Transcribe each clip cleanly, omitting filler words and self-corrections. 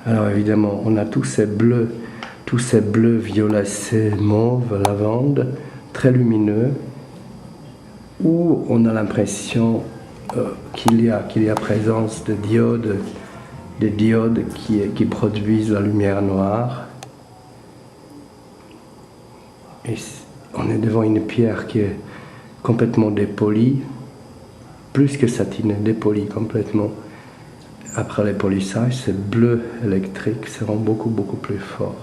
Alors évidemment, on a tous ces bleus violacés, mauve, lavande, très lumineux, où on a l'impression qu'il y a présence de diodes, des diodes qui produisent la lumière noire. Et on est devant une pierre qui est complètement dépolie, plus que satinée, dépolie complètement. Après les polissages, ces bleus électriques seront beaucoup plus forts.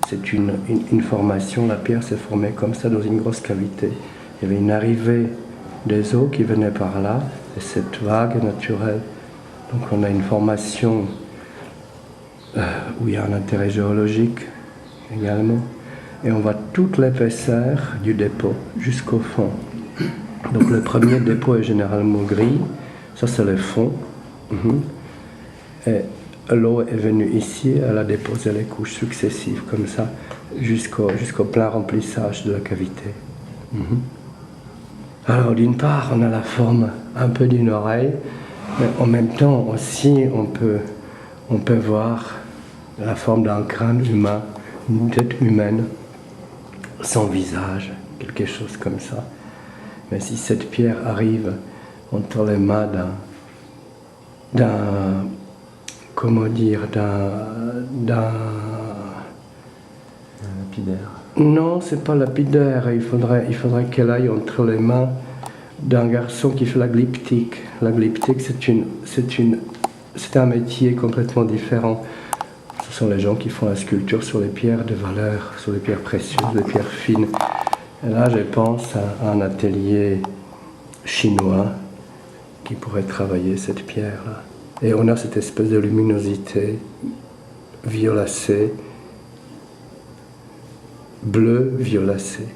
C'est une formation, la pierre s'est formée comme ça dans une grosse cavité. Il y avait une arrivée des eaux qui venaient par là, et cette vague naturelle. Donc on a une formation où il y a un intérêt géologique également. Et on voit toute l'épaisseur du dépôt jusqu'au fond. Donc le premier dépôt est généralement gris, ça c'est le fond. Et l'eau est venue ici, elle a déposé les couches successives comme ça jusqu'au plein remplissage de la cavité. Alors d'une part, on a la forme un peu d'une oreille, mais en même temps aussi on peut voir la forme d'un crâne humain, une tête humaine, sans visage, quelque chose comme ça. Mais si cette pierre arrive entre les mains d'un lapidaire. Non, c'est pas lapidaire. Il faudrait qu'elle aille entre les mains d'un garçon qui fait la glyptique. La glyptique, c'est un métier complètement différent. Ce sont les gens qui font la sculpture sur les pierres de valeur, sur les pierres précieuses, les pierres fines. Et là, je pense à un atelier chinois qui pourrait travailler cette pierre-là. Et on a cette espèce de luminosité violacée, bleu violacée.